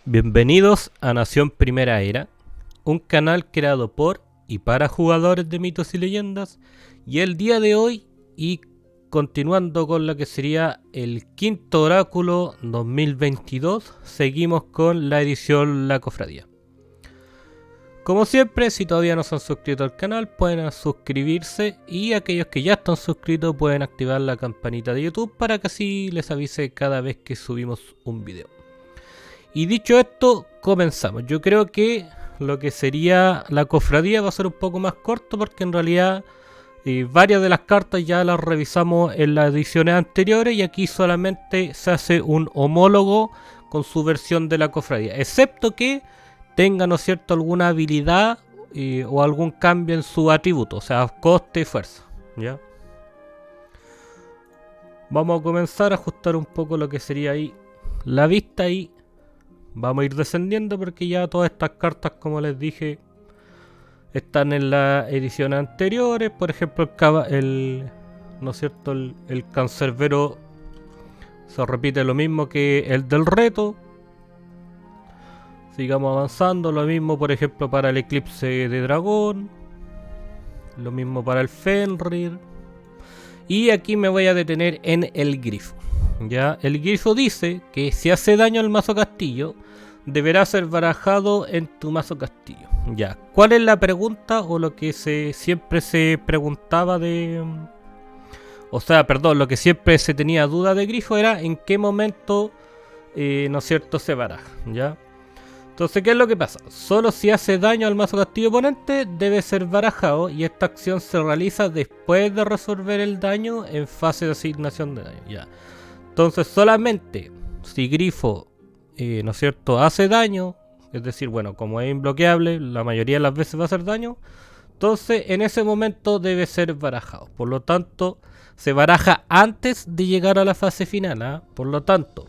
Bienvenidos a Nación Primera Era, un canal creado por y para jugadores de mitos y leyendas. Y el día de hoy, y continuando con lo que sería el quinto oráculo 2022, seguimos con la edición La Cofradía. Como siempre, si todavía no se han suscrito al canal, pueden suscribirse, y aquellos que ya están suscritos pueden activar la campanita de YouTube para que así les avise cada vez que subimos un video. Y dicho esto, comenzamos. Yo creo que lo que sería la cofradía va a ser un poco más corto, porque en realidad varias de las cartas ya las revisamos en las ediciones anteriores, y aquí solamente se hace un homólogo con su versión de la cofradía, excepto que tenga, ¿no es cierto?, alguna habilidad o algún cambio en su atributo, o sea, coste y fuerza, ¿ya? Vamos a comenzar a ajustar un poco lo que sería ahí la vista, y vamos a ir descendiendo porque ya todas estas cartas, como les dije, están en las ediciones anteriores. Por ejemplo, ¿no es cierto?, el cancerbero se repite lo mismo que el del reto. Sigamos avanzando. Lo mismo, por ejemplo, para el eclipse de dragón. Lo mismo para el Fenrir. Y aquí me voy a detener en el grifo. Ya, el grifo dice que si hace daño al mazo castillo, deberá ser barajado en tu mazo castillo. Ya, ¿cuál es la pregunta o lo que siempre se preguntaba de... O sea, perdón, lo que siempre se tenía duda de grifo era en qué momento, ¿no es cierto?, se baraja, ¿ya? Entonces, ¿qué es lo que pasa? Solo si hace daño al mazo castillo oponente debe ser barajado, y esta acción se realiza después de resolver el daño en fase de asignación de daño, ¿ya? Entonces, solamente si grifo, ¿no es cierto?, hace daño, es decir, bueno, como es imbloqueable, la mayoría de las veces va a hacer daño, entonces en ese momento debe ser barajado. Por lo tanto, se baraja antes de llegar a la fase final, ¿eh? Por lo tanto,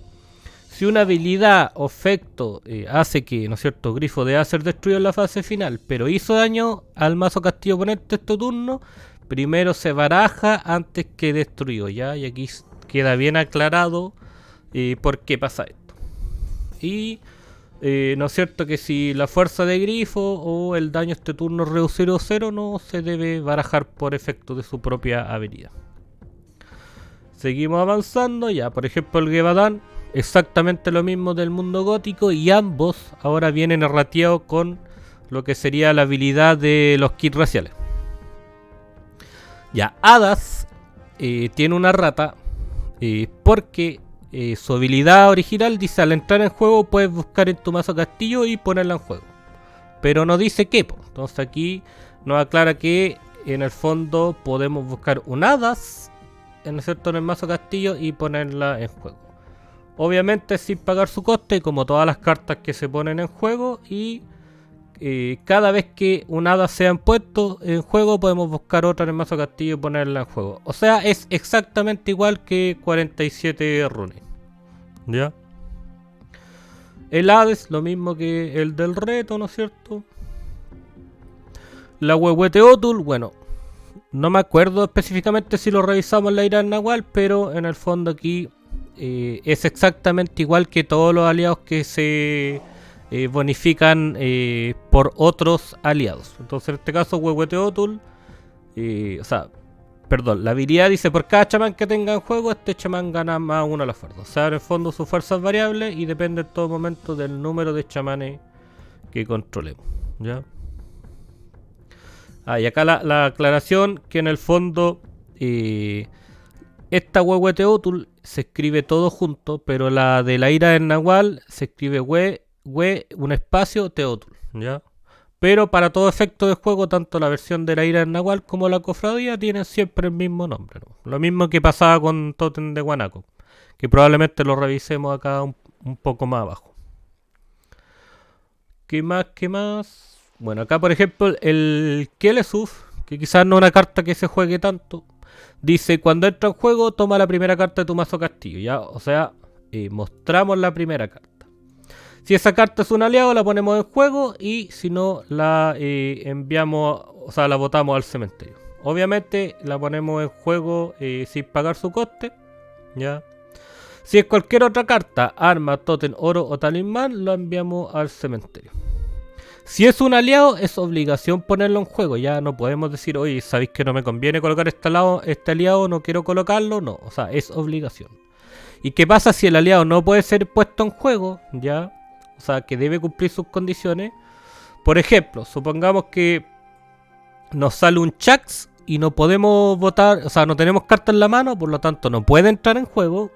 si una habilidad o efecto hace que, ¿no es cierto?, grifo deba ser destruido en la fase final, pero hizo daño al mazo castillo oponente este turno, primero se baraja antes que destruido, ¿ya? Y aquí queda bien aclarado por qué pasa esto. Y ¿no es cierto?, que si la fuerza de grifo o el daño este turno es reducido a 0, no se debe barajar por efecto de su propia habilidad. Seguimos avanzando. Ya, por ejemplo, el Gevaudan, exactamente lo mismo del mundo gótico, y ambos ahora vienen errateados con lo que sería la habilidad de los kits raciales. Ya, Hadas tiene una rata porque su habilidad original dice: al entrar en juego puedes buscar en tu mazo castillo y ponerla en juego, pero no dice qué. Entonces aquí nos aclara que en el fondo podemos buscar un Hadas en el mazo castillo y ponerla en juego, obviamente sin pagar su coste, como todas las cartas que se ponen en juego. Y cada vez que un hada sea puesto en juego, podemos buscar otra en el mazo castillo y ponerla en juego. O sea, es exactamente igual que 47 runes, ¿ya? El Hades, lo mismo que el del reto, ¿no es cierto? La Huehueteotul, bueno, no me acuerdo específicamente si lo revisamos en la ira del Nahual, pero en el fondo aquí es exactamente igual que todos los aliados que se bonifican por otros aliados. Entonces en este caso Huehueteotul, o sea, perdón, la habilidad dice: por cada chamán que tenga en juego, este chamán gana más uno a la fuerza. O sea, en el fondo su fuerza es variable y depende en todo momento del número de chamanes que controlemos, ¿ya? Y acá la aclaración, que en el fondo esta Huehueteotul se escribe todo junto, pero la de la ira del Nahual se escribe un espacio Teotul, ¿ya? Pero para todo efecto de juego, tanto la versión de la ira del Nahual como la cofradía tienen siempre el mismo nombre, ¿no? Lo mismo que pasaba con Totem de Guanaco, que probablemente lo revisemos acá un poco más abajo. ¿Qué más? ¿Qué más? Bueno, acá por ejemplo el Kelesuf, que quizás no es una carta que se juegue tanto, dice: cuando entra en juego, toma la primera carta de tu mazo castillo, ¿ya? O sea, mostramos la primera carta. Si esa carta es un aliado, la ponemos en juego, y si no, la enviamos, o sea, la botamos al cementerio. Obviamente la ponemos en juego sin pagar su coste, ¿ya? Si es cualquier otra carta, arma, tótem, oro o talismán, lo enviamos al cementerio. Si es un aliado, es obligación ponerlo en juego. Ya no podemos decir, oye, ¿sabéis que no me conviene colocar este aliado? No quiero colocarlo. No, o sea, es obligación. ¿Y qué pasa si el aliado no puede ser puesto en juego? Ya, o sea, que debe cumplir sus condiciones. Por ejemplo, supongamos que nos sale un Chax y no podemos votar, o sea, no tenemos carta en la mano, por lo tanto no puede entrar en juego.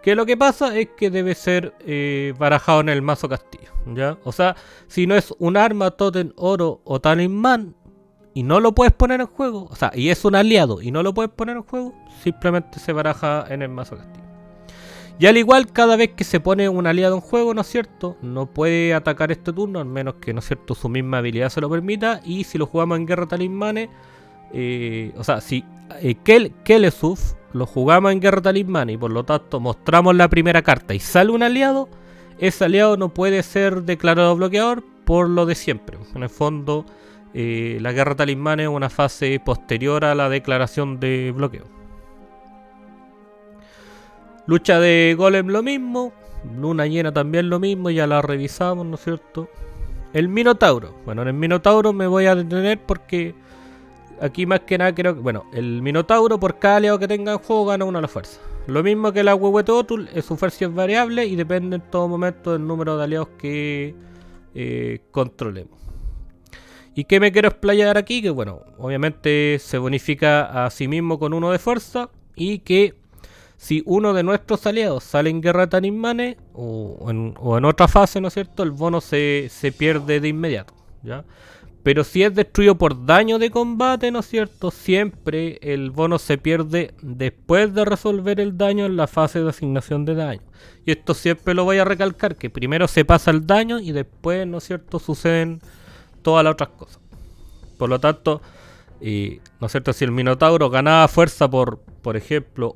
Que lo que pasa es que debe ser barajado en el mazo castillo, ¿ya? O sea, si no es un arma, tótem, oro o talismán y no lo puedes poner en juego, o sea, y es un aliado y no lo puedes poner en juego, simplemente se baraja en el mazo castillo. Y al igual, cada vez que se pone un aliado en juego, ¿no es cierto? No puede atacar este turno, al menos que, ¿no es cierto?, su misma habilidad se lo permita. Y si lo jugamos en guerra talismanes, o sea, si Kelesuf lo jugamos en guerra talismanes y por lo tanto mostramos la primera carta y sale un aliado, ese aliado no puede ser declarado bloqueador por lo de siempre. En el fondo, la guerra talismanes es una fase posterior a la declaración de bloqueo. Lucha de golem lo mismo, luna llena también lo mismo, ya la revisamos, ¿no es cierto? El Minotauro, bueno, en el Minotauro me voy a detener porque aquí más que nada creo que, bueno, el Minotauro por cada aliado que tenga en juego gana una a la fuerza. Lo mismo que la Huehuetotul, su fuerza es variable y depende en todo momento del número de aliados que controlemos. ¿Y qué me quiero explayar aquí? Que bueno, obviamente se bonifica a sí mismo con 1 de fuerza y que si uno de nuestros aliados sale en guerra de talismanes o en otra fase, ¿no es cierto?, el bono se pierde de inmediato, ¿ya? Pero si es destruido por daño de combate, ¿no es cierto?, siempre el bono se pierde después de resolver el daño en la fase de asignación de daño. Y esto siempre lo voy a recalcar, que primero se pasa el daño y después, ¿no es cierto?, suceden todas las otras cosas. Por lo tanto, ¿no es cierto?, si el Minotauro ganaba fuerza por ejemplo,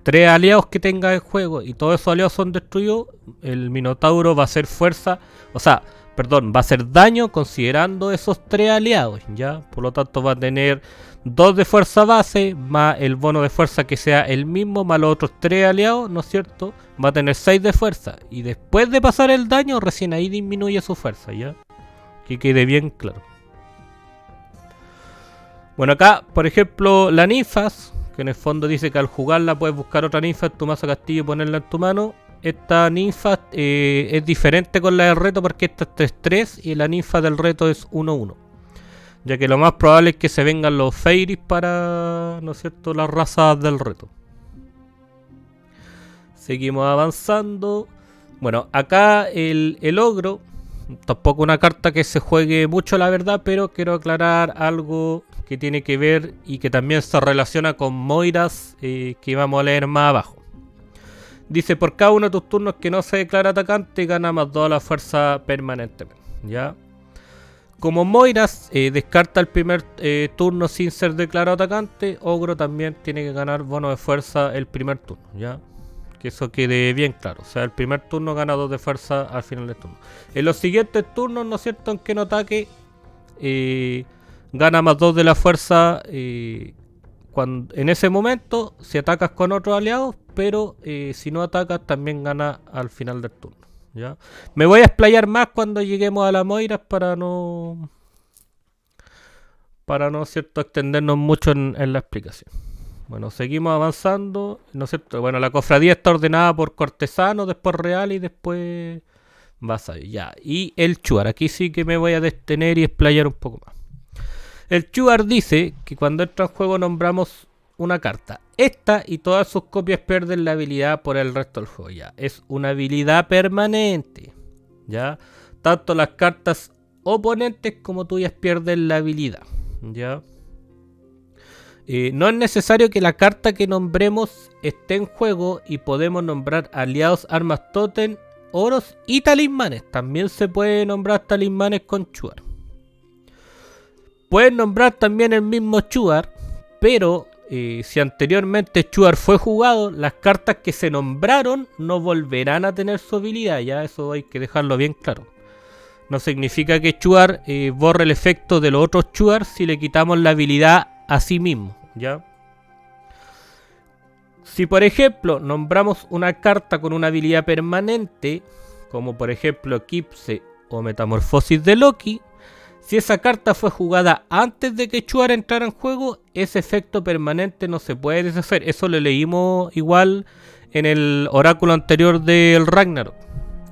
3 aliados que tenga en juego y todos esos aliados son destruidos, el Minotauro va a hacer fuerza, o sea, perdón, va a hacer daño considerando esos 3 aliados, ¿ya? Por lo tanto va a tener 2 de fuerza base, más el bono de fuerza que sea el mismo, más los otros 3 aliados, ¿no es cierto? Va a tener 6 de fuerza, y después de pasar el daño, recién ahí disminuye su fuerza, ¿ya? Que quede bien claro. Bueno, acá, por ejemplo, la Ninfas, que en el fondo dice que al jugarla puedes buscar otra ninfa en tu mazo castillo y ponerla en tu mano. Esta ninfa es diferente con la del reto porque esta es 3-3 y la ninfa del reto es 1-1. Ya que lo más probable es que se vengan los Fairies para, ¿no es cierto?, las razas del reto. Seguimos avanzando. Bueno, acá el ogro, tampoco una carta que se juegue mucho la verdad, pero quiero aclarar algo que tiene que ver y que también se relaciona con Moiras, que vamos a leer más abajo. Dice, por cada uno de tus turnos que no se declara atacante, gana más 2 a la fuerza permanentemente, ¿ya? Como Moiras descarta el primer turno sin ser declarado atacante, Ogro también tiene que ganar bono de fuerza el primer turno, ¿ya? Que eso quede bien claro. O sea, el primer turno gana 2 de fuerza al final del turno. En los siguientes turnos, ¿no es cierto?, aunque no ataque, gana más 2 de la fuerza en ese momento si atacas con otros aliados, pero si no atacas también gana al final del turno, ¿ya? Me voy a explayar más cuando lleguemos a la Moiras para no cierto extendernos mucho en la explicación. Bueno, seguimos avanzando, ¿no es cierto? Bueno, la cofradía está ordenada por cortesano, después real y después vasallo, ya. Y el Chuar, aquí sí que me voy a detener y explayar un poco más. El Chuar dice que cuando entra en juego nombramos una carta. Esta y todas sus copias pierden la habilidad por el resto del juego. Ya, es una habilidad permanente. Ya, tanto las cartas oponentes como tuyas pierden la habilidad. Ya. No es necesario que la carta que nombremos esté en juego y podemos nombrar aliados, armas, tótem, oros y talismanes. También se puede nombrar talismanes con Chuar. Pueden nombrar también el mismo Chuar, pero si anteriormente Chuar fue jugado, las cartas que se nombraron no volverán a tener su habilidad. Ya, eso hay que dejarlo bien claro. No significa que Chuar borre el efecto de los otros Chuar si le quitamos la habilidad a sí mismo, ¿ya? Si por ejemplo nombramos una carta con una habilidad permanente, como por ejemplo Eclipse o Metamorfosis de Loki, si esa carta fue jugada antes de que Chuar entrara en juego, ese efecto permanente no se puede deshacer. Eso lo leímos igual en el oráculo anterior del Ragnarok,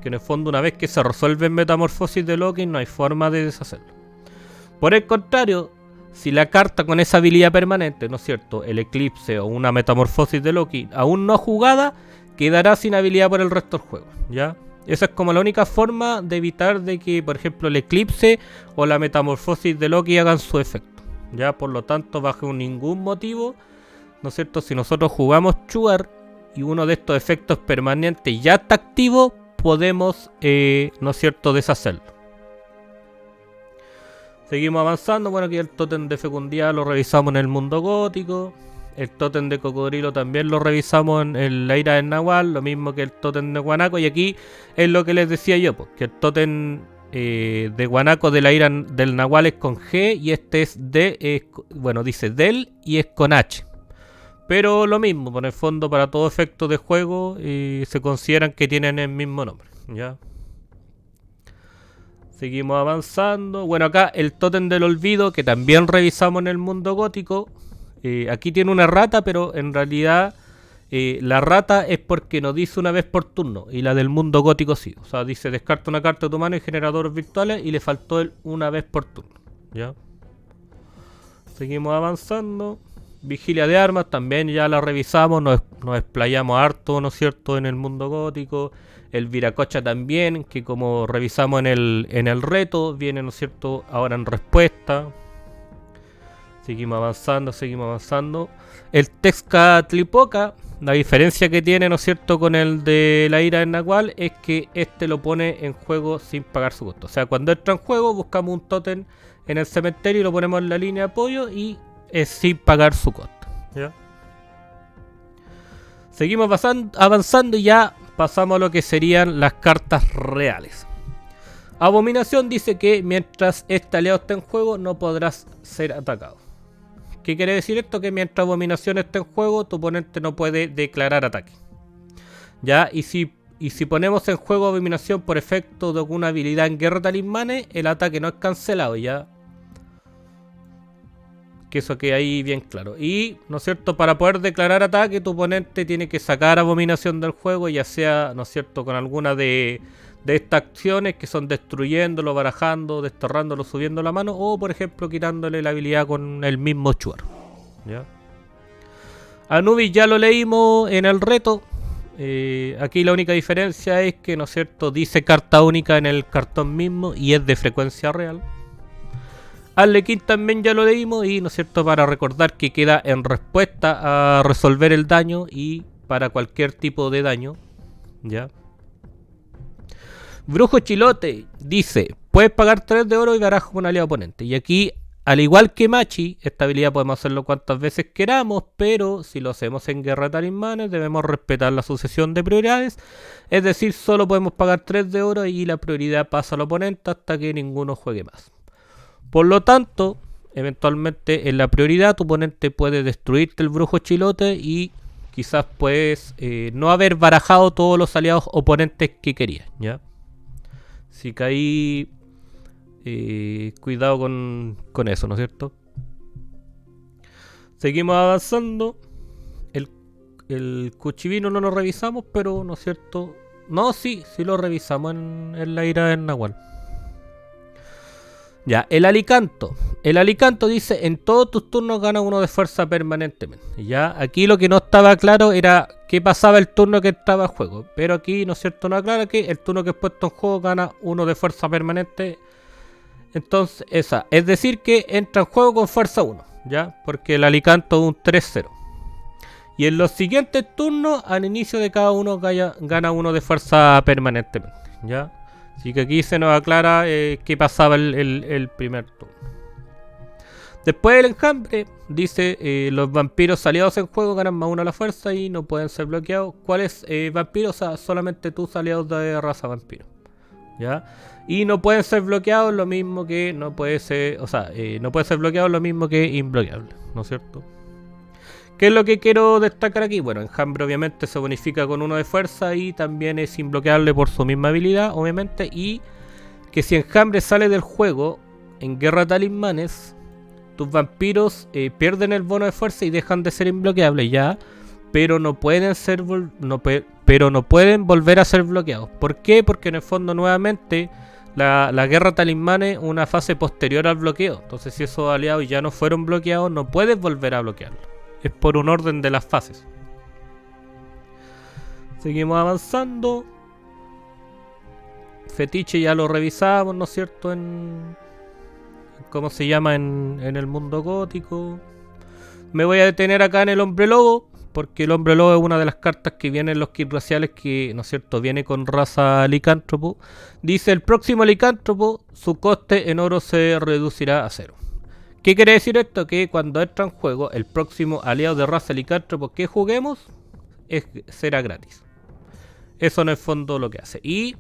que en el fondo una vez que se resuelve en Metamorfosis de Loki no hay forma de deshacerlo. Por el contrario, si la carta con esa habilidad permanente, ¿no es cierto?, el Eclipse o una Metamorfosis de Loki, aún no jugada, quedará sin habilidad por el resto del juego, ¿ya? Esa es como la única forma de evitar de que, por ejemplo, el Eclipse o la Metamorfosis de Loki hagan su efecto, ¿ya? Por lo tanto, bajo ningún motivo, ¿no es cierto?, si nosotros jugamos Chuar y uno de estos efectos permanentes ya está activo, podemos, ¿no es cierto?, deshacerlo. Seguimos avanzando. Bueno, aquí el tótem de fecundidad lo revisamos en el mundo gótico. El tótem de cocodrilo también lo revisamos en la ira del Nahual, lo mismo que el tótem de guanaco. Y aquí es lo que les decía yo, pues, que el tótem de guanaco de la ira del Nahual es con G y este es bueno, dice del y es con H. Pero lo mismo, por el fondo para todo efecto de juego se consideran que tienen el mismo nombre, ¿ya? Seguimos avanzando. Bueno, acá el tótem del olvido, que también revisamos en el mundo gótico. Aquí tiene una rata, pero en realidad la rata es porque nos dice una vez por turno. Y la del mundo gótico sí. O sea, dice descarta una carta de tu mano y generadores virtuales. Y le faltó el una vez por turno, ¿ya? Seguimos avanzando. Vigilia de armas, también ya la revisamos. Nos explayamos harto, ¿no es cierto?, en el mundo gótico. El Viracocha también, que como revisamos en el reto, viene, ¿no es cierto?, ahora en respuesta. Seguimos avanzando. El Tezcatlipoca, la diferencia que tiene, ¿no es cierto?, con el de la ira del Nahual, es que este lo pone en juego sin pagar su costo. O sea, cuando entra en juego, buscamos un tótem en el cementerio y lo ponemos en la línea de apoyo y es sin pagar su costo, ¿ya? Seguimos avanzando y ya pasamos a lo que serían las cartas reales. Abominación dice que mientras este aliado esté en juego no podrás ser atacado. ¿Qué quiere decir esto? Que mientras Abominación esté en juego tu oponente no puede declarar ataque, ¿ya? Y si ponemos en juego Abominación por efecto de alguna habilidad en Guerra Talismanes, el ataque no es cancelado, ¿ya? Que eso quede ahí bien claro. Y, ¿no es cierto?, para poder declarar ataque, tu oponente tiene que sacar Abominación del juego, ya sea, ¿no es cierto?, con alguna de estas acciones que son destruyéndolo, barajando, desterrándolo, subiendo la mano, o por ejemplo quitándole la habilidad con el mismo Chuar, ¿ya? Anubis ya lo leímos en el reto. Aquí la única diferencia es que, ¿no es cierto?, dice carta única en el cartón mismo y es de frecuencia real. Arlequín también ya lo leímos y, ¿no es cierto?, para recordar que queda en respuesta a resolver el daño y para cualquier tipo de daño, ¿ya? Brujo Chilote dice, puedes pagar 3 de oro y baraja con un aliado oponente. Y aquí, al igual que Machi, esta habilidad podemos hacerlo cuantas veces queramos, pero si lo hacemos en Guerra de Talismanes debemos respetar la sucesión de prioridades. Es decir, solo podemos pagar 3 de oro y la prioridad pasa al oponente hasta que ninguno juegue más. Por lo tanto, eventualmente en la prioridad tu oponente puede destruirte el Brujo Chilote y quizás puedes no haber barajado todos los aliados oponentes que querías, ¿ya? Así que ahí cuidado con eso, ¿no es cierto? Seguimos avanzando. El Cuchivino no lo revisamos, pero, ¿no es cierto? No, sí lo revisamos en la ira del Nahual. Ya, el Alicanto. El Alicanto dice, en todos tus turnos gana uno de fuerza permanentemente. Ya, aquí lo que no estaba claro era qué pasaba el turno que estaba en juego. Pero aquí, ¿no es cierto?, no aclara que el turno que es puesto en juego gana uno de fuerza permanente. Entonces, esa. Es decir, que entra en juego con fuerza 1. Ya, porque el Alicanto es un 3-0. Y en los siguientes turnos, al inicio de cada uno gana uno de fuerza permanentemente. Ya. Así que aquí se nos aclara qué pasaba el primer turno. Después el enjambre dice, los vampiros aliados en juego ganan más 1 a la fuerza y no pueden ser bloqueados. ¿Cuáles vampiros? O sea, solamente tus aliados de raza vampiro, ¿ya? Y no pueden ser bloqueados, lo mismo que no puede ser, o sea, no puede ser bloqueado lo mismo que imbloqueable, ¿no es cierto? ¿Qué es lo que quiero destacar aquí? Bueno, Enjambre obviamente se bonifica con 1 de fuerza y también es imbloqueable por su misma habilidad, obviamente. Y que si Enjambre sale del juego en Guerra de Talismanes, tus vampiros pierden el bono de fuerza y dejan de ser imbloqueables ya, pero no pueden volver a ser bloqueados. ¿Por qué? Porque en el fondo nuevamente la Guerra de Talismanes es una fase posterior al bloqueo. Entonces si esos aliados ya no fueron bloqueados, no puedes volver a bloquearlos. Es por un orden de las fases. Seguimos avanzando. Fetiche ya lo revisamos, ¿no es cierto? ¿Cómo se llama en el mundo gótico? Me voy a detener acá en el Hombre Lobo, porque el Hombre Lobo es una de las cartas que viene en los kits raciales que, ¿no es cierto?, viene con raza licántropo. Dice, el próximo licántropo, su coste en oro se reducirá a 0. ¿Qué quiere decir esto? Que cuando entra en juego, el próximo aliado de raza licántropo que juguemos será gratis. Eso en el fondo lo que hace. Y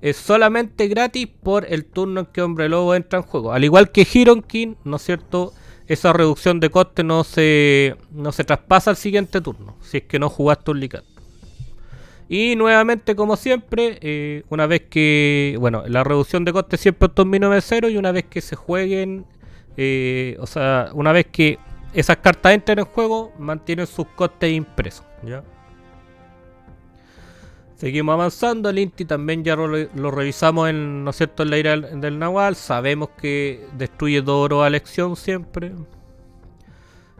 es solamente gratis por el turno en que Hombre Lobo entra en juego. Al igual que Hironkin, ¿no es cierto? Esa reducción de coste no se traspasa al siguiente turno, si es que no jugaste un licántropo. Y nuevamente, como siempre, una vez que... Bueno, la reducción de coste siempre termina de 0 y una vez que se jueguen... una vez que esas cartas entren en juego, mantienen sus costes impresos, ¿ya? Seguimos avanzando. El Inti también ya lo revisamos en, ¿no es cierto?, en la ira del Nahual. Sabemos que destruye 2 oro a elección siempre.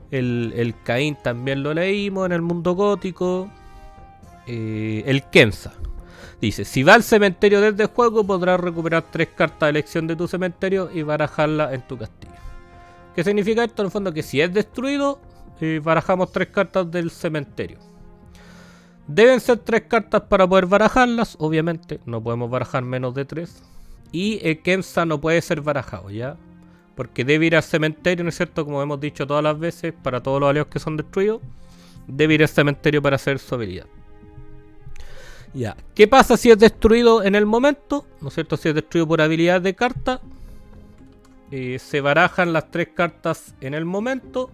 El Caín también lo leímos en el mundo gótico. El Kenza dice, si va al cementerio desde el juego, podrás recuperar 3 cartas de elección de tu cementerio y barajarlas en tu castillo. ¿Qué significa esto? En el fondo que si es destruido, barajamos 3 cartas del cementerio. Deben ser 3 cartas para poder barajarlas. Obviamente no podemos barajar menos de 3. Y el Kenza no puede ser barajado, ¿ya? Porque debe ir al cementerio, ¿no es cierto? Como hemos dicho todas las veces, para todos los aliados que son destruidos, debe ir al cementerio para hacer su habilidad. Ya. ¿Qué pasa si es destruido en el momento? ¿No es cierto? Si es destruido por habilidad de carta, se barajan las 3 cartas en el momento.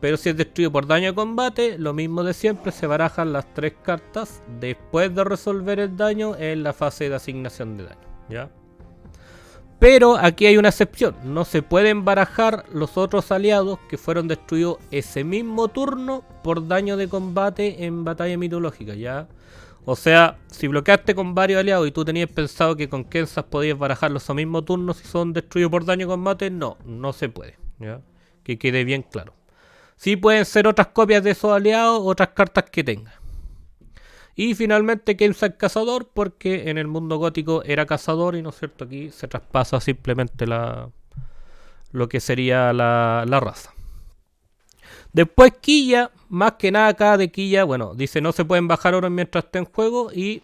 Pero si es destruido por daño de combate, lo mismo de siempre, se barajan las 3 cartas después de resolver el daño en la fase de asignación de daño, ¿ya? Pero aquí hay una excepción, no se pueden barajar los otros aliados que fueron destruidos ese mismo turno por daño de combate en batalla mitológica, ¿ya? O sea, si bloqueaste con varios aliados y tú tenías pensado que con Kenzas podías barajarlos esos mismos turnos si son destruidos por daño de combate, no se puede, ¿ya? Que quede bien claro. Sí pueden ser otras copias de esos aliados, otras cartas que tenga. Y finalmente Kenza es cazador, porque en el mundo gótico era cazador y, ¿no es cierto?, aquí se traspasa simplemente lo que sería la raza. Después Quilla, más que nada acá de Quilla, bueno, dice no se pueden bajar oro mientras esté en juego y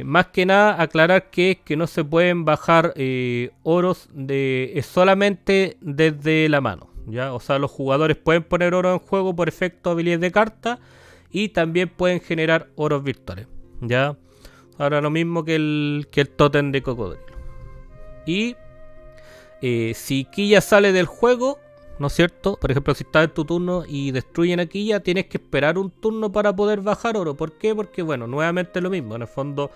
más que nada aclarar que no se pueden bajar oros solamente desde la mano. ¿Ya? O sea, los jugadores pueden poner oro en juego por efecto de habilidades de carta y también pueden generar oros virtuales, ¿ya? Ahora lo mismo que el tótem de cocodrilo. Y si Quilla sale del juego, ¿no es cierto? Por ejemplo, si estás en tu turno y destruyen a Quilla, tienes que esperar un turno para poder bajar oro. ¿Por qué? Porque, bueno, nuevamente lo mismo. En el fondo,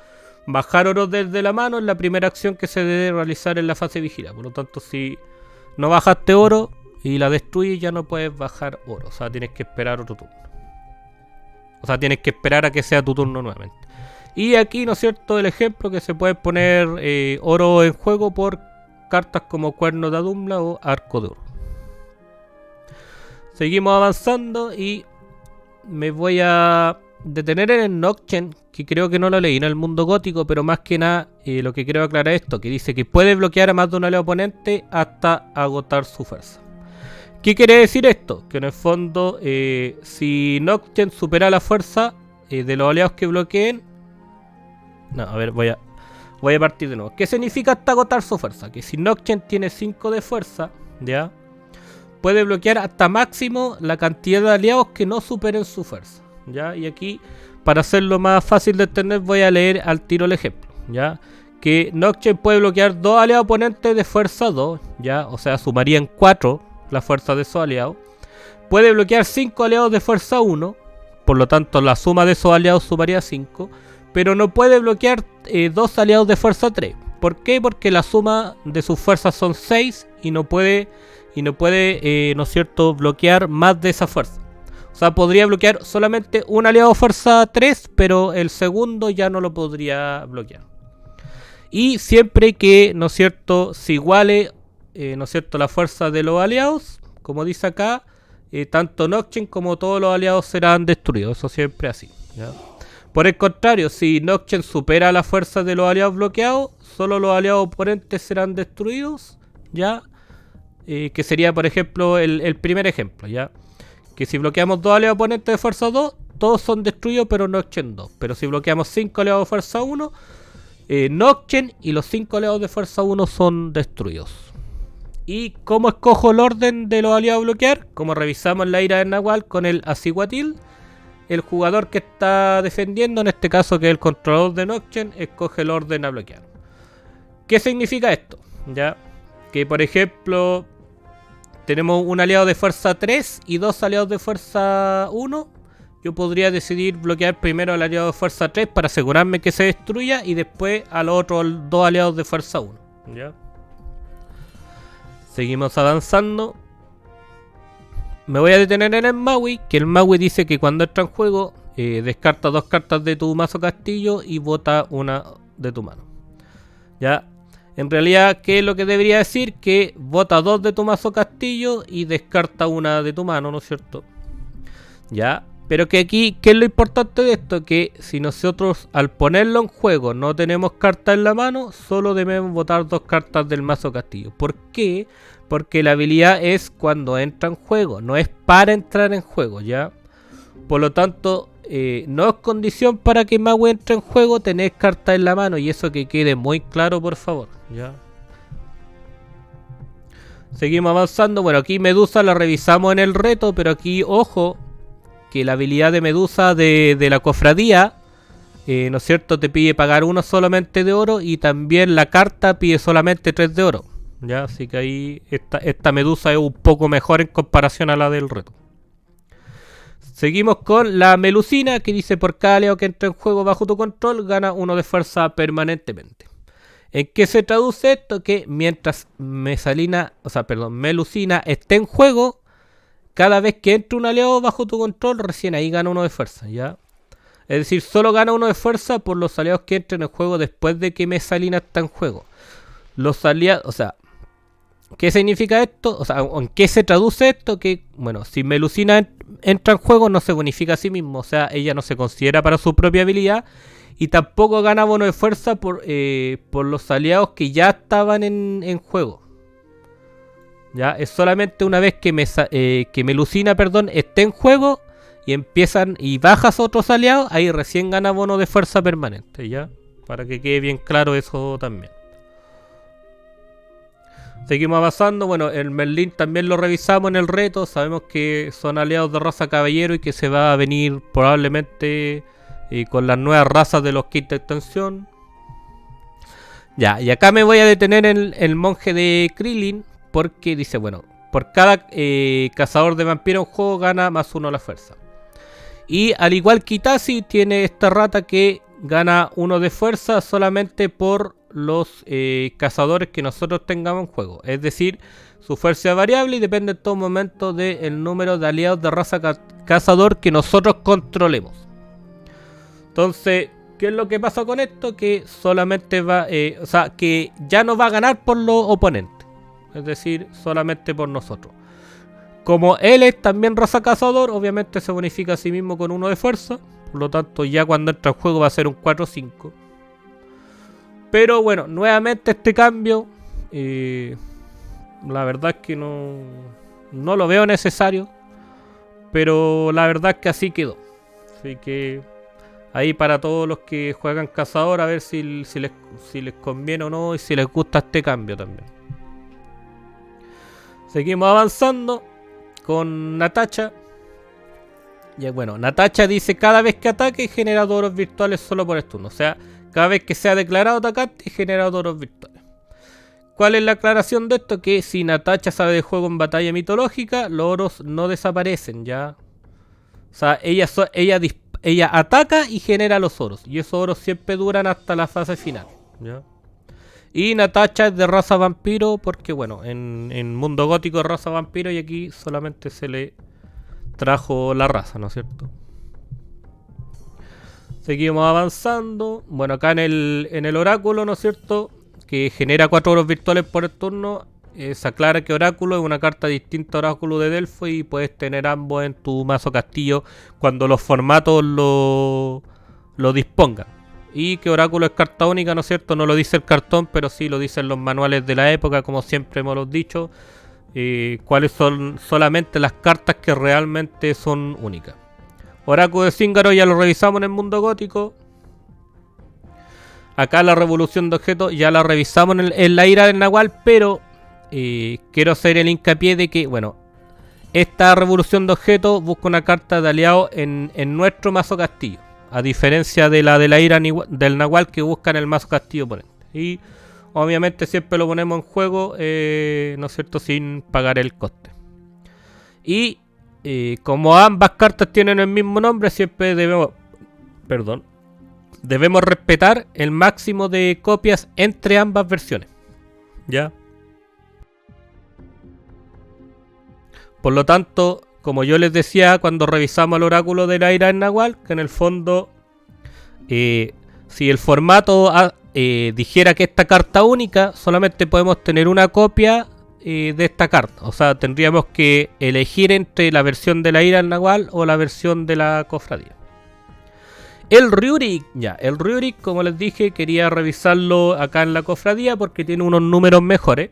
bajar oro desde la mano es la primera acción que se debe realizar en la fase vigila. Por lo tanto, si no bajaste oro y la destruyes, ya no puedes bajar oro. O sea, tienes que esperar otro turno. O sea, tienes que esperar a que sea tu turno nuevamente. Y aquí, ¿no es cierto?, el ejemplo que se puede poner oro en juego por cartas como Cuerno de Adumla o Arco de Oro. Seguimos avanzando y me voy a detener en el Nocchen, que creo que no lo leí en el mundo gótico, pero más que nada lo que quiero aclarar es esto, que dice que puede bloquear a más de un aliado oponente hasta agotar su fuerza. ¿Qué quiere decir esto? Que en el fondo, si Nocchen supera la fuerza de los aliados que bloqueen... No, a ver, voy a partir de nuevo. ¿Qué significa hasta agotar su fuerza? Que si Nocchen tiene 5 de fuerza, ¿ya?, puede bloquear hasta máximo la cantidad de aliados que no superen su fuerza, ¿ya? Y aquí, para hacerlo más fácil de entender, voy a leer al tiro el ejemplo, ¿ya? Que Nocchen puede bloquear 2 aliados oponentes de fuerza 2, ¿ya? O sea, sumarían 4 la fuerza de esos aliados. puede bloquear 5 aliados de fuerza 1. Por lo tanto, la suma de esos aliados sumaría 5. Pero no puede bloquear 2 aliados de fuerza 3. ¿Por qué? Porque la suma de sus fuerzas son 6 y no puede, ¿no es cierto?, bloquear más de esa fuerza. O sea, podría bloquear solamente un aliado fuerza 3, pero el segundo ya no lo podría bloquear. Y siempre que, ¿no es cierto?, se iguale, ¿no es cierto?, la fuerza de los aliados, como dice acá, tanto Nocturne como todos los aliados serán destruidos. Eso siempre así, ¿ya? Por el contrario, si Nocturne supera la fuerza de los aliados bloqueados, solo los aliados oponentes serán destruidos, ¿ya? Que sería, por ejemplo, el primer ejemplo, ¿ya? Que si bloqueamos 2 aliados oponentes de fuerza 2, todos son destruidos, pero Nocturne 2. Pero si bloqueamos 5 aliados de fuerza 1, Nocturne y los 5 aliados de fuerza 1 son destruidos. ¿Y cómo escojo el orden de los aliados a bloquear? Como revisamos en la ira de Nahual con el Aziguatil, el jugador que está defendiendo, en este caso que es el controlador de Nocturne, escoge el orden a bloquear. ¿Qué significa esto? ¿Ya? Que por ejemplo tenemos un aliado de fuerza 3 y 2 aliados de fuerza 1. Yo podría decidir bloquear primero al aliado de fuerza 3 para asegurarme que se destruya y después a los otros 2 aliados de fuerza 1. ¿Ya? Seguimos avanzando. Me voy a detener en el Maui, que el Maui dice que cuando entra en juego descarta 2 cartas de tu mazo castillo y bota una de tu mano. ¿Ya? En realidad, ¿qué es lo que debería decir? Que bota 2 de tu mazo castillo y descarta una de tu mano, ¿no es cierto? ¿Ya? Pero que aquí, ¿qué es lo importante de esto? Que si nosotros al ponerlo en juego no tenemos cartas en la mano, solo debemos botar 2 cartas del mazo castillo. ¿Por qué? Porque la habilidad es cuando entra en juego, no es para entrar en juego, ¿ya? Por lo tanto, no es condición para que Maui entre en juego tener cartas en la mano, y eso que quede muy claro, por favor, ¿ya? Seguimos avanzando. Bueno, aquí Medusa la revisamos en el reto, pero aquí, ojo, que la habilidad de Medusa de la cofradía, ¿no es cierto?, te pide pagar 1 solamente de oro, y también la carta pide solamente 3 de oro, ¿ya? Así que ahí esta Medusa es un poco mejor en comparación a la del reto. Seguimos con la Melusina, que dice: por cada aliado que entra en juego bajo tu control, gana 1 de fuerza permanentemente. ¿En qué se traduce esto? Que mientras Melusina esté en juego, cada vez que entre un aliado bajo tu control, recién ahí gana 1 de fuerza, ¿ya? Es decir, solo gana 1 de fuerza por los aliados que entren en juego después de que Mesalina está en juego. Los aliados, o sea, ¿qué significa esto? O sea, ¿en qué se traduce esto? Que, bueno, si Melusina entra en juego, no se bonifica a sí mismo. O sea, ella no se considera para su propia habilidad. Y tampoco gana bono de fuerza por los aliados que ya estaban en juego. Ya, es solamente una vez que Melusina, esté en juego y empiezan y bajas a otros aliados, ahí recién gana bono de fuerza permanente, ¿ya? Para que quede bien claro eso también. Seguimos avanzando. Bueno, el Merlín también lo revisamos en el reto. Sabemos que son aliados de raza caballero y que se va a venir probablemente con las nuevas razas de los quinta extensión. Ya, y acá me voy a detener en el monje de Krillin, porque dice, bueno, por cada cazador de vampiros en juego gana +1 la fuerza. Y al igual que Itachi, tiene esta rata que gana 1 de fuerza solamente por los cazadores que nosotros tengamos en juego. Es decir, su fuerza es variable y depende en todo momento del número de aliados de raza cazador que nosotros controlemos. Entonces, ¿qué es lo que pasa con esto? Que solamente va, o sea, que ya no va a ganar por los oponentes. Es decir, solamente por nosotros. Como él es también raza cazador, obviamente se bonifica a sí mismo con 1 de fuerza. Por lo tanto, ya cuando entra en juego va a ser un 4-5. Pero bueno, nuevamente este cambio, la verdad es que no lo veo necesario. Pero la verdad es que así quedó. Así que ahí para todos los que juegan cazador, a ver si les conviene o no y si les gusta este cambio también. Seguimos avanzando con Natacha. Y bueno, Natacha dice: cada vez que ataque genera oros virtuales solo por el turno. O sea, cada vez que sea declarado atacante genera oros virtuales. ¿Cuál es la aclaración de esto? Que si Natacha sabe de juego en batalla mitológica, los oros no desaparecen, ¿ya? O sea, ella ataca y genera los oros. Y esos oros siempre duran hasta la fase final, ¿ya? Y Natacha es de raza vampiro porque, bueno, en Mundo Gótico es raza vampiro y aquí solamente se le trajo la raza, ¿no es cierto? Seguimos avanzando. Bueno, acá en el oráculo, ¿no es cierto? Que genera 4 oros virtuales por el turno. Se aclara que oráculo es una carta distinta a oráculo de Delfos y puedes tener ambos en tu mazo castillo cuando los formatos lo dispongan. Y que oráculo es carta única, ¿no es cierto? No lo dice el cartón, pero sí lo dicen los manuales de la época, como siempre hemos dicho. Cuáles son solamente las cartas que realmente son únicas. Oráculo de Zingaro ya lo revisamos en el Mundo Gótico. Acá la revolución de objetos ya la revisamos en la ira del Nahual, pero quiero hacer el hincapié de que, bueno, esta revolución de objetos busca una carta de aliado en nuestro mazo castillo, a diferencia de la ira del Nahual que busca en el mazo castillo oponente. Y obviamente siempre lo ponemos en juego, ¿no es cierto?, sin pagar el coste. Y como ambas cartas tienen el mismo nombre, siempre debemos respetar el máximo de copias entre ambas versiones, ¿ya? Por lo tanto, como yo les decía cuando revisamos el oráculo de la ira del Nahual, que en el fondo, si el formato dijera que esta carta única, solamente podemos tener una copia de esta carta. O sea, tendríamos que elegir entre la versión de la ira del Nahual o la versión de la cofradía. El Rurik, como les dije, quería revisarlo acá en la cofradía porque tiene unos números mejores.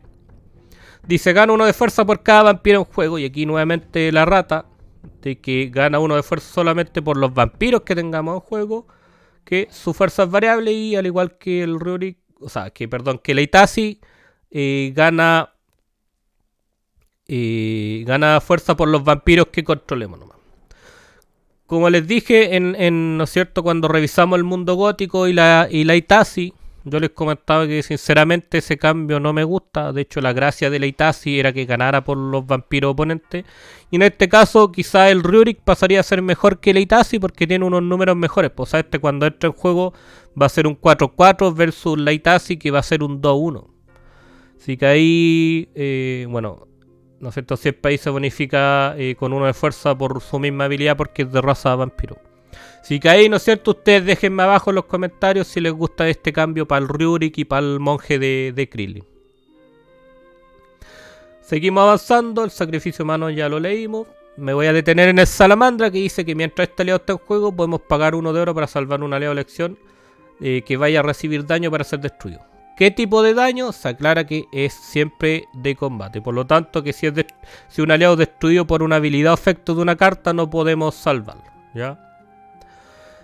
Dice, gana 1 de fuerza por cada vampiro en juego. Y aquí nuevamente la rata, de que gana 1 de fuerza solamente por los vampiros que tengamos en juego. Que su fuerza es variable y al igual que el Rurik, que la Itachi gana fuerza por los vampiros que controlemos nomás. Como les dije, ¿no es cierto?, cuando revisamos el Mundo Gótico y la Itachi, yo les comentaba que sinceramente ese cambio no me gusta. De hecho, la gracia de la Itachi era que ganara por los vampiros oponentes. Y en este caso, quizá el Rurik pasaría a ser mejor que la Itachi porque tiene unos números mejores. Pues cuando entre en juego va a ser un 4-4 versus la Itachi que va a ser un 2-1. Así que ahí, bueno, ¿no es cierto?, si el país se bonifica con 1 de fuerza por su misma habilidad porque es de raza vampiro. Así que ahí, ¿no es cierto?, ustedes déjenme abajo en los comentarios si les gusta este cambio para el Rurik y para el monje de Krillin. Seguimos avanzando, el sacrificio humano ya lo leímos. Me voy a detener en el Salamandra que dice que mientras este aliado está en juego podemos pagar 1 de oro para salvar un aliado de elección que vaya a recibir daño para ser destruido. ¿Qué tipo de daño? Se aclara que es siempre de combate. Por lo tanto, que si un aliado es destruido por una habilidad o efecto de una carta, no podemos salvarlo, ¿ya?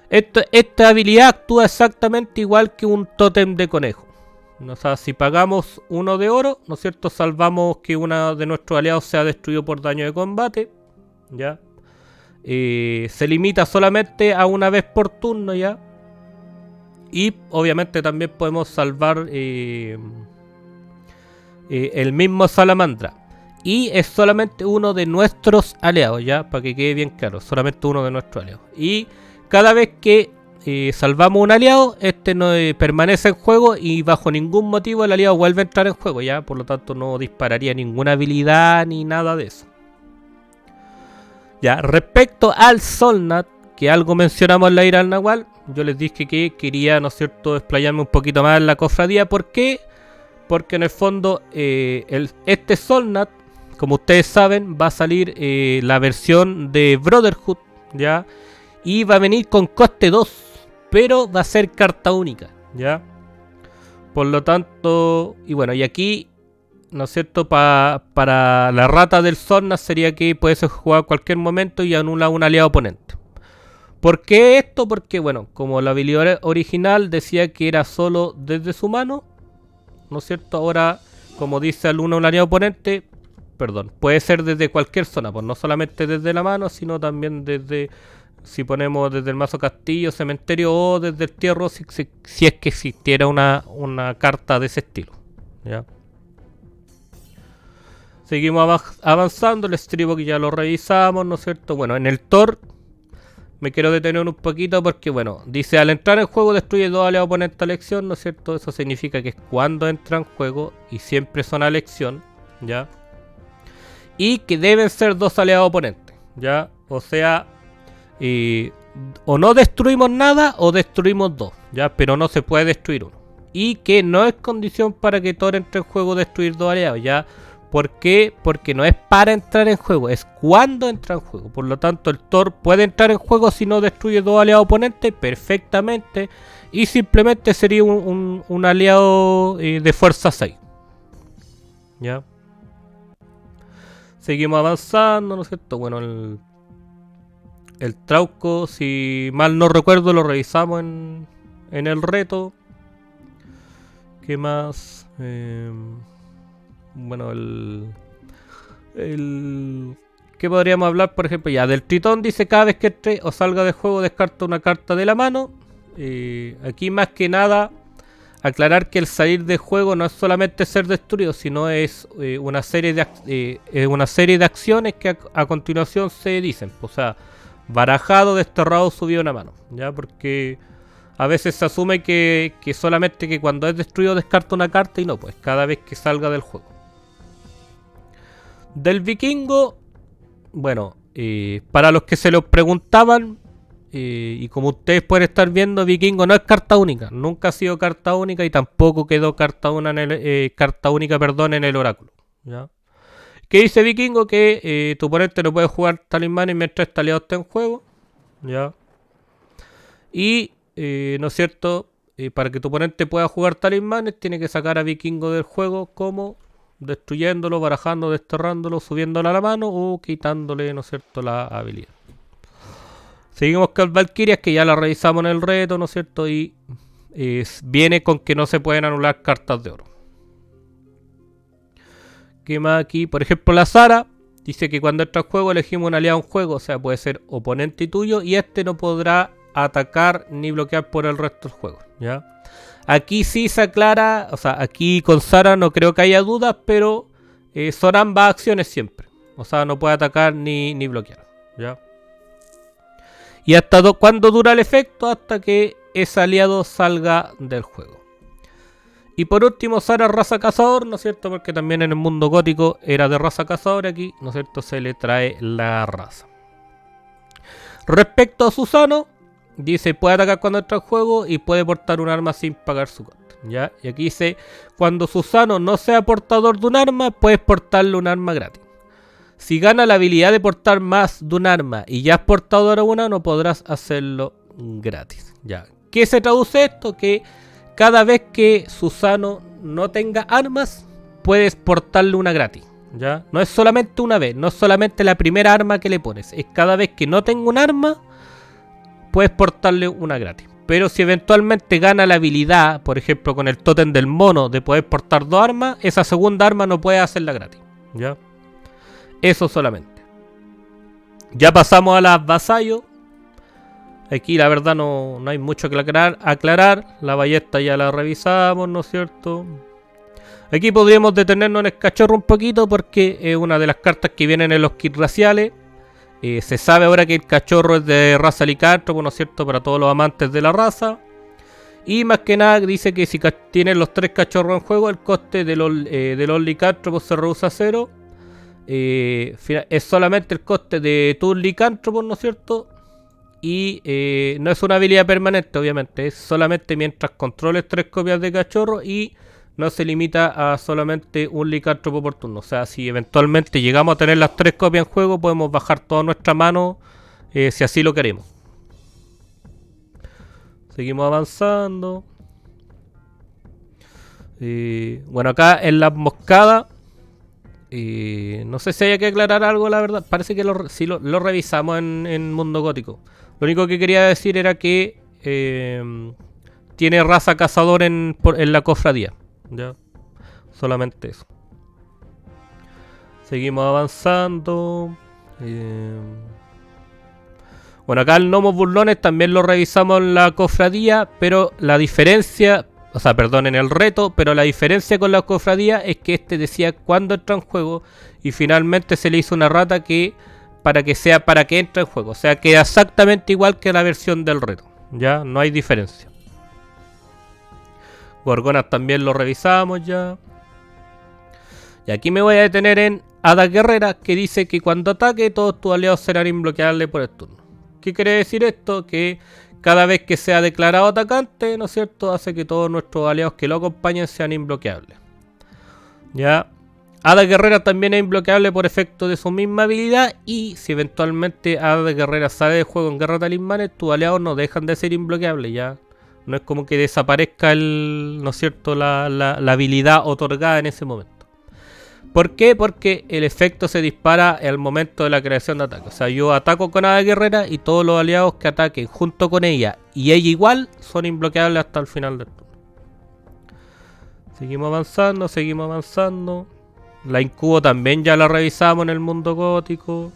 Esta habilidad actúa exactamente igual que un tótem de conejo. O sea, si pagamos 1 de oro, ¿no es cierto?, salvamos que uno de nuestros aliados sea destruido por daño de combate, ¿ya? Se limita solamente a una vez por turno, ¿ya? Y obviamente también podemos salvar el mismo Salamandra. Y es solamente uno de nuestros aliados, ¿ya? Para que quede bien claro, solamente uno de nuestros aliados. Y cada vez que salvamos un aliado, este no permanece en juego y bajo ningún motivo el aliado vuelve a entrar en juego, ¿ya? Por lo tanto no dispararía ninguna habilidad ni nada de eso. Ya, respecto al Solnat, que algo mencionamos en la ira del Nahual, yo les dije que quería, ¿no es cierto?, explayarme un poquito más en la cofradía. ¿Por qué? Porque en el fondo este Solnat, como ustedes saben, va a salir la versión de Brotherhood, ¿ya? Y va a venir con coste 2, pero va a ser carta única, ¿ya? Por lo tanto, y bueno, y aquí, ¿no es cierto?, para la rata del Solnat sería que puede ser jugado en cualquier momento y anula un aliado oponente. ¿Por qué esto? Porque, bueno, como la habilidad original decía que era solo desde su mano, ¿no es cierto? Ahora, como dice un aliado oponente, puede ser desde cualquier zona, pues no solamente desde la mano, sino también desde, si ponemos desde el mazo castillo, cementerio o desde el tierro, si es que existiera una carta de ese estilo, ¿ya? Seguimos avanzando, el estribo que ya lo revisamos, ¿no es cierto? Bueno, en el Thor me quiero detener un poquito porque, bueno, dice al entrar en juego destruye 2 aliados oponentes a elección, ¿no es cierto? Eso significa que es cuando entra en juego y siempre son a elección, ¿ya? Y que deben ser 2 aliados oponentes, ¿ya? O sea, o no destruimos nada o destruimos 2, ¿ya? Pero no se puede destruir uno. Y que no es condición para que Thor entre en juego destruir 2 aliados, ¿ya? ¿Por qué? Porque no es para entrar en juego, es cuando entra en juego. Por lo tanto, el Thor puede entrar en juego si no destruye 2 aliados oponentes perfectamente. Y simplemente sería un aliado de fuerza 6. ¿Ya? Seguimos avanzando, ¿no es cierto? Bueno, el Trauco, si mal no recuerdo, lo revisamos en el reto. ¿Qué más? Bueno, ¿qué podríamos hablar? Por ejemplo, ya del Tritón dice cada vez que entre o salga de juego descarta una carta de la mano. Aquí más que nada aclarar que el salir de juego no es solamente ser destruido, sino es una serie de acciones que a continuación se dicen. O sea, barajado, desterrado, subido una mano. ¿Ya? Porque a veces se asume que solamente que cuando es destruido descarta una carta y no, pues cada vez que salga del juego. Del vikingo, bueno, para los que se lo preguntaban, y como ustedes pueden estar viendo, vikingo no es carta única, nunca ha sido carta única y tampoco quedó carta única en el oráculo, ¿ya? ¿Qué dice vikingo? Que tu oponente no puede jugar talismanes mientras este aliado esté en juego, ¿ya? Y, ¿no es cierto? Para que tu oponente pueda jugar talismanes, tiene que sacar a vikingo del juego como destruyéndolo, barajando, desterrándolo, subiéndolo a la mano o quitándole, ¿no es cierto?, la habilidad. Seguimos con Valkyrias, que ya la revisamos en el reto, ¿no es cierto? Y viene con que no se pueden anular cartas de oro. ¿Qué más aquí? Por ejemplo, la Sara dice que cuando entra al juego elegimos un aliado en juego, o sea, puede ser oponente y tuyo, y este no podrá atacar ni bloquear por el resto del juego, ¿ya? Aquí sí se aclara, o sea, aquí con Sara no creo que haya dudas, pero son ambas acciones siempre. O sea, no puede atacar ni bloquear, ¿ya? ¿Y hasta cuándo dura el efecto? Hasta que ese aliado salga del juego. Y por último, Sara raza cazador, ¿no es cierto? Porque también en el mundo gótico era de raza cazador, aquí, ¿no es cierto? Se le trae la raza. Respecto a Susano, dice, puede atacar cuando entra al juego y puede portar un arma sin pagar su coste, ¿ya? Y aquí dice, cuando Susano no sea portador de un arma, puedes portarle un arma gratis. Si gana la habilidad de portar más de un arma y ya es portador de una, no podrás hacerlo gratis, ¿ya? ¿Qué se traduce esto? Que cada vez que Susano no tenga armas, puedes portarle una gratis, ¿ya? No es solamente una vez, no es solamente la primera arma que le pones, es cada vez que no tenga un arma, puedes portarle una gratis. Pero si eventualmente gana la habilidad, por ejemplo con el tótem del mono, de poder portar 2 armas, esa segunda arma no puede hacerla gratis, ¿ya? Eso solamente. Ya pasamos a las vasallos. Aquí la verdad no hay mucho que aclarar. La ballesta ya la revisamos, ¿no es cierto? Aquí podríamos detenernos en el cachorro un poquito porque es una de las cartas que vienen en los kits raciales. Se sabe ahora que el cachorro es de raza licántropo, ¿no es cierto? Para todos los amantes de la raza. Y más que nada dice que si tienes los 3 cachorros en juego, el coste de los licántropos se reduce a 0. Es solamente el coste de tus licántropos, ¿no es cierto? Y no es una habilidad permanente, obviamente. Es solamente mientras controles 3 copias de cachorro y no se limita a solamente un licántropo por turno. O sea, si eventualmente llegamos a tener las 3 copias en juego, podemos bajar toda nuestra mano si así lo queremos. Seguimos avanzando. Bueno, acá en las moscadas, no sé si haya que aclarar algo, la verdad. Parece que sí lo revisamos en Mundo Gótico. Lo único que quería decir era que tiene raza cazador en la cofradía, ¿ya? Solamente eso. Seguimos avanzando. Bueno, acá el Gnomos Burlones también lo revisamos en la cofradía, pero la diferencia, o sea, perdón, en el reto, pero la diferencia con la cofradía es que este decía cuándo entra en juego y finalmente se le hizo una rata que para que entre en juego, o sea, queda exactamente igual que la versión del reto, ya, no hay diferencia. Gorgonas también lo revisamos ya. Y aquí me voy a detener en Hada Guerrera, que dice que cuando ataque todos tus aliados serán imbloqueables por el turno. ¿Qué quiere decir esto? Que cada vez que sea declarado atacante, ¿no es cierto?, hace que todos nuestros aliados que lo acompañen sean imbloqueables. Ya. Hada Guerrera también es imbloqueable por efecto de su misma habilidad. Y si eventualmente Hada Guerrera sale del juego en Guerra Talismanes, tus aliados no dejan de ser imbloqueables. Ya. No es como que desaparezca ¿no es cierto?, la habilidad otorgada en ese momento. ¿Por qué? Porque el efecto se dispara al momento de la creación de ataque. O sea, yo ataco con Hada Guerrera y todos los aliados que ataquen junto con ella y ella igual son imbloqueables hasta el final del turno. Seguimos avanzando, seguimos avanzando. La incubo también ya la revisamos en el mundo gótico.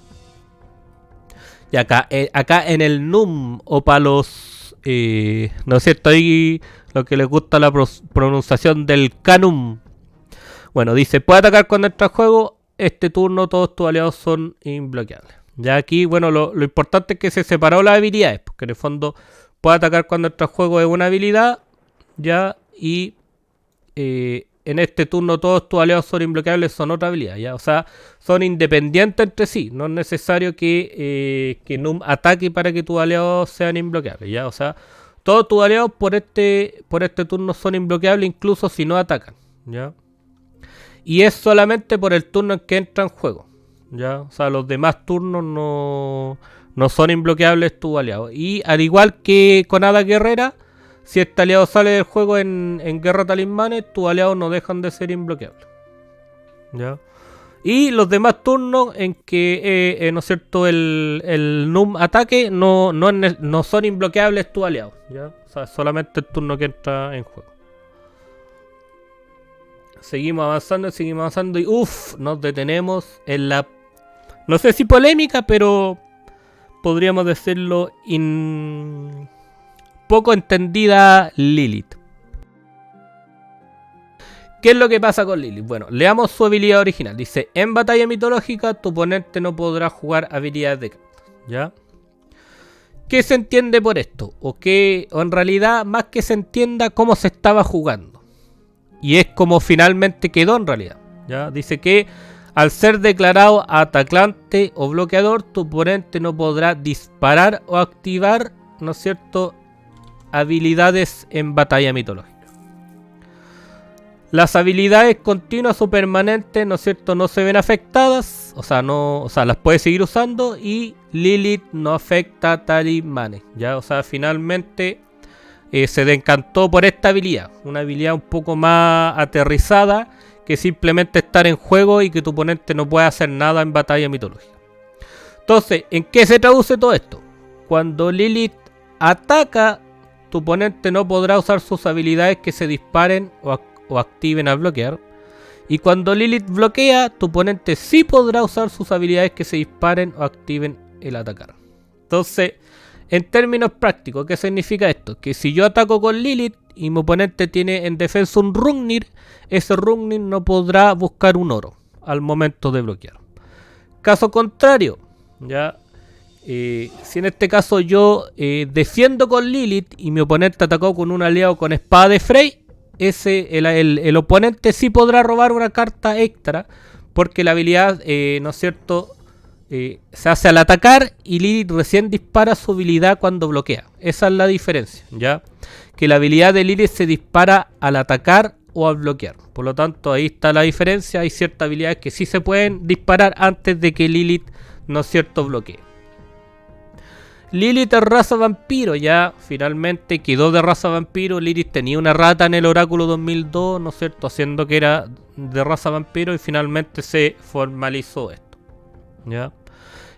Y acá en el NUM o para los... ¿no es cierto? Ahí lo que les gusta la pronunciación del Canum. Bueno, dice, puede atacar cuando entra en juego, este turno todos tus aliados son imbloqueables. Ya aquí, bueno, lo importante es que se separó las habilidades, porque en el fondo puede atacar cuando entra en juego es una habilidad, ya, y en este turno todos tus aliados son imbloqueables, son otra habilidad, ya, o sea, son independientes entre sí, no es necesario que NUM ataque para que tus aliados sean imbloqueables, ya, o sea, todos tus aliados por este turno son imbloqueables incluso si no atacan, ya. Y es solamente por el turno en que entra en juego, ¿ya? O sea, los demás turnos no son imbloqueables tus aliados. Y al igual que con Hada Guerrera, si este aliado sale del juego en Guerra Talismanes, tus aliados no dejan de ser imbloqueables, ¿ya? Y los demás turnos en que, ¿no es cierto?, el NUM ataque no son imbloqueables tus aliados, ¿ya? O sea, solamente el turno que entra en juego. Seguimos avanzando y nos detenemos en la, no sé si polémica, pero podríamos decirlo poco entendida Lilith. ¿Qué es lo que pasa con Lilith? Bueno, leamos su habilidad original. Dice, en batalla mitológica tu oponente no podrá jugar habilidades de cartas, ¿ya? ¿Qué se entiende por esto? O en realidad, más que se entienda, cómo se estaba jugando. Y es como finalmente quedó en realidad, ¿ya? Dice que al ser declarado atacante o bloqueador, tu oponente no podrá disparar o activar, ¿no es cierto?, habilidades en batalla mitológica. Las habilidades continuas o permanentes, ¿no es cierto?, no se ven afectadas, o sea, las puede seguir usando, y Lilith no afecta a talismanes, ¿ya? O sea, finalmente se decantó por esta habilidad, una habilidad un poco más aterrizada que simplemente estar en juego y que tu oponente no puede hacer nada en batalla mitológica. Entonces, ¿en qué se traduce todo esto? Cuando Lilith ataca, tu oponente no podrá usar sus habilidades que se disparen o activen al bloquear. Y cuando Lilith bloquea, tu oponente sí podrá usar sus habilidades que se disparen o activen el atacar. Entonces, en términos prácticos, ¿qué significa esto? Que si yo ataco con Lilith y mi oponente tiene en defensa un Rungnir, ese Rungnir no podrá buscar un oro al momento de bloquear. Caso contrario, ¿ya? Si en este caso yo defiendo con Lilith y mi oponente atacó con un aliado con espada de Frey, el oponente sí podrá robar una carta extra, porque la habilidad, ¿no es cierto?, se hace al atacar y Lilith recién dispara su habilidad cuando bloquea. Esa es la diferencia, ¿ya? Que la habilidad de Lilith se dispara al atacar o al bloquear. Por lo tanto, ahí está la diferencia. Hay ciertas habilidades que sí se pueden disparar antes de que Lilith, ¿no es cierto?, bloquee. Lilith es raza vampiro, ya finalmente quedó de raza vampiro. Lilith tenía una rata en el Oráculo 2002, ¿no es cierto?, haciendo que era de raza vampiro y finalmente se formalizó esto, ¿ya?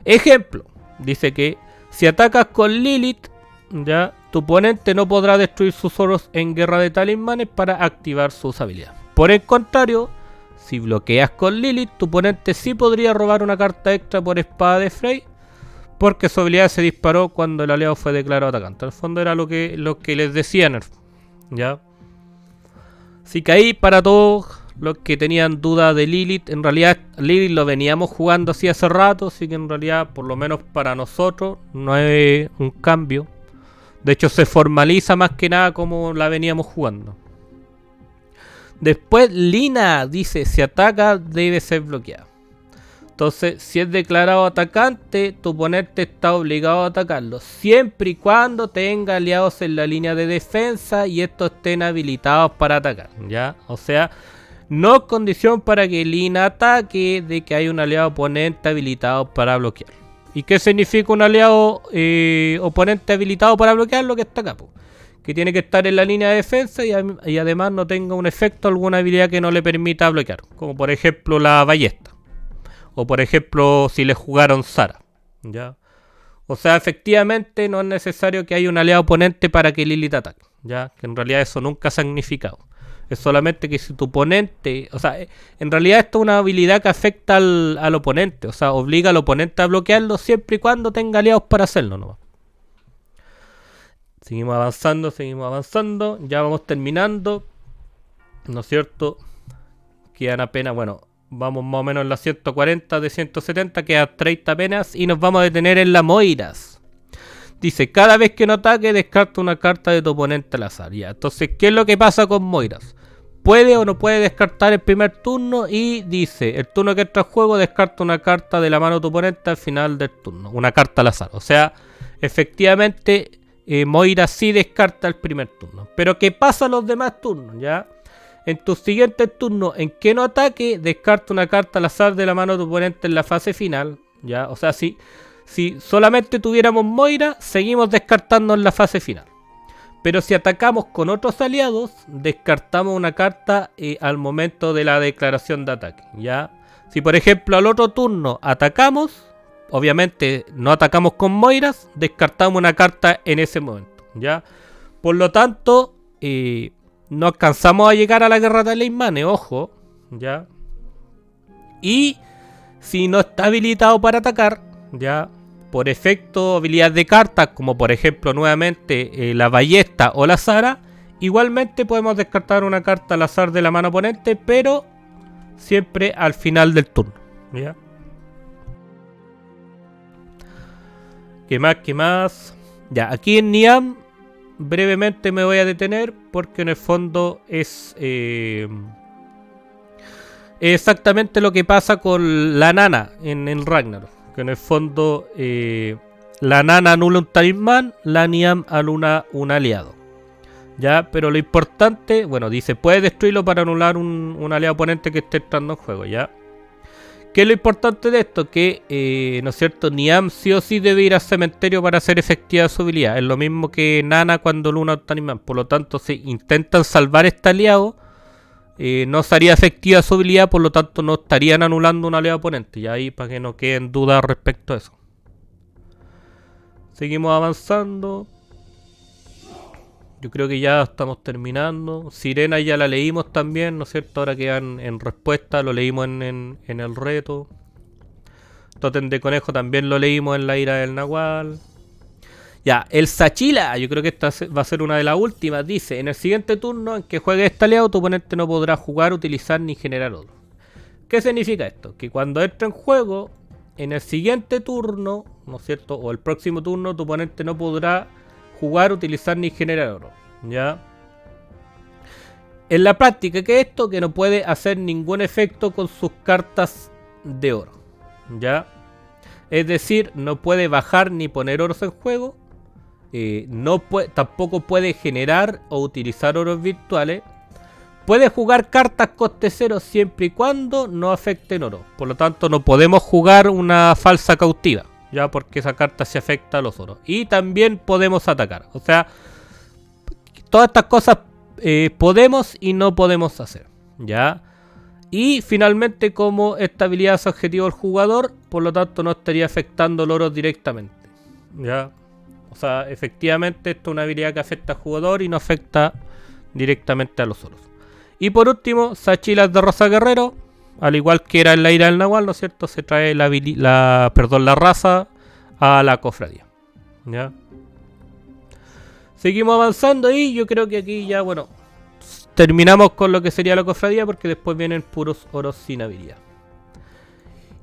Ejemplo, dice que si atacas con Lilith, ya, tu oponente no podrá destruir sus oros en Guerra de Talismanes para activar sus habilidades. Por el contrario, si bloqueas con Lilith, tu oponente sí podría robar una carta extra por espada de Frey, porque su habilidad se disparó cuando el aliado fue declarado atacante. Al fondo era lo que les decían, ¿ya? Así que ahí para todos los que tenían duda de Lilith, en realidad Lilith lo veníamos jugando así hace rato, así que en realidad por lo menos para nosotros no es un cambio. De hecho se formaliza más que nada como la veníamos jugando. Después Lina dice, si ataca debe ser bloqueado. Entonces, si es declarado atacante, tu oponente está obligado a atacarlo, siempre y cuando tenga aliados en la línea de defensa y estos estén habilitados para atacar, ¿ya? O sea, no es condición para que Lina ataque de que hay un aliado oponente habilitado para bloquear. ¿Y qué significa un aliado oponente habilitado para bloquear? Lo que está acá, que tiene que estar en la línea de defensa y además no tenga un efecto, alguna habilidad que no le permita bloquear, como por ejemplo la ballesta. O por ejemplo, si le jugaron Zara, ¿ya? O sea, efectivamente no es necesario que haya un aliado oponente para que Lilith ataque, ¿ya? Que en realidad eso nunca se ha significado. Es solamente que si tu oponente... O sea, en realidad esto es una habilidad que afecta al oponente. O sea, obliga al oponente a bloquearlo siempre y cuando tenga aliados para hacerlo, ¿no? Seguimos avanzando. Ya vamos terminando, ¿no es cierto? Quedan apenas, bueno... Vamos más o menos en las 140 de 170, quedan 30 apenas y nos vamos a detener en la Moiras. Dice, cada vez que no ataque, descarta una carta de tu oponente al azar. Ya, entonces, ¿qué es lo que pasa con Moiras? Puede o no puede descartar el primer turno y dice, el turno que entra en juego, descarta una carta de la mano de tu oponente al final del turno. Una carta al azar. O sea, efectivamente, Moiras sí descarta el primer turno. Pero ¿qué pasa los demás turnos? Ya. En tu siguiente turno, en que no ataque, descarta una carta al azar de la mano de tu oponente en la fase final. ¿Ya? O sea, si solamente tuviéramos Moira, seguimos descartando en la fase final. Pero si atacamos con otros aliados, descartamos una carta al momento de la declaración de ataque. ¿Ya? Si por ejemplo al otro turno atacamos, obviamente no atacamos con Moiras, descartamos una carta en ese momento. ¿Ya? Por lo tanto... no alcanzamos a llegar a la guerra de Leimane, ojo, ya. Y si no está habilitado para atacar, ya, por efecto habilidad de cartas, como por ejemplo nuevamente la ballesta o la Zara, igualmente podemos descartar una carta al azar de la mano oponente, pero siempre al final del turno, ya. ¿Qué más? Ya, aquí en Niam brevemente me voy a detener porque en el fondo es exactamente lo que pasa con la nana en el Ragnarok. Que en el fondo la nana anula un talismán, la Niam anula un aliado. Ya, pero lo importante, bueno, dice, puede destruirlo para anular un aliado oponente que esté entrando en juego, ya. ¿Qué es lo importante de esto? Que, ¿no es cierto? Niam sí o sí debe ir al cementerio para hacer efectiva su habilidad. Es lo mismo que Nana cuando Luna Talismán. Por lo tanto, si intentan salvar este aliado, no sería efectiva su habilidad. Por lo tanto, no estarían anulando un aliado oponente. Y ahí para que no queden dudas respecto a eso. Seguimos avanzando. Yo creo que ya estamos terminando. Sirena ya la leímos también, ¿no es cierto? Ahora quedan en respuesta, lo leímos en el reto. Totem de conejo también lo leímos en la ira del Nahual. Ya, el Sachila, yo creo que esta va a ser una de las últimas. Dice, en el siguiente turno en que juegue este aliado, tu oponente no podrá jugar, utilizar ni generar otro. ¿Qué significa esto? Que cuando entre en juego, en el siguiente turno, ¿no es cierto? O el próximo turno, tu oponente no podrá jugar, utilizar ni generar oro, ¿ya? En la práctica, ¿qué es esto? Que no puede hacer ningún efecto con sus cartas de oro, ¿ya? Es decir, no puede bajar ni poner oros en juego, tampoco puede generar o utilizar oros virtuales. Puede jugar cartas coste cero siempre y cuando no afecten oro. Por lo tanto, no podemos jugar una falsa cautiva, ya, porque esa carta se afecta a los oros. Y también podemos atacar. O sea, todas estas cosas podemos y no podemos hacer, ya. Y finalmente, como esta habilidad es objetivo del jugador, por lo tanto no estaría afectando el oro directamente, ya. O sea, efectivamente esto es una habilidad que afecta al jugador y no afecta directamente a los oros. Y por último, Sachilas de Rosa Guerrero, al igual que era en la ira del Nahual, ¿no es cierto? Se trae la raza a la cofradía, ¿ya? Seguimos avanzando y yo creo que aquí ya, bueno, terminamos con lo que sería la cofradía, porque después vienen puros oros sin habilidad.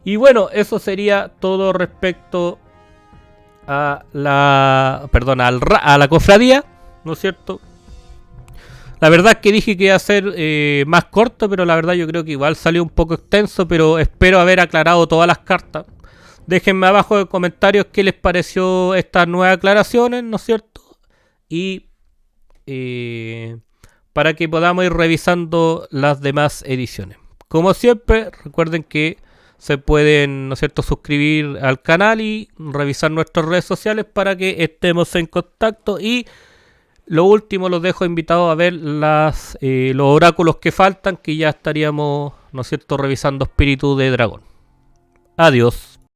Y bueno, eso sería todo respecto a la... Perdón, a la cofradía, ¿no es cierto? La verdad es que dije que iba a ser más corto, pero la verdad yo creo que igual salió un poco extenso, pero espero haber aclarado todas las cartas. Déjenme abajo en comentarios qué les pareció estas nuevas aclaraciones, ¿no es cierto? Y para que podamos ir revisando las demás ediciones. Como siempre, recuerden que se pueden, ¿no es cierto?, suscribir al canal y revisar nuestras redes sociales para que estemos en contacto. Y lo último, los dejo invitados a ver los oráculos que faltan, que ya estaríamos, ¿no es cierto?, revisando Espíritu de Dragón. Adiós.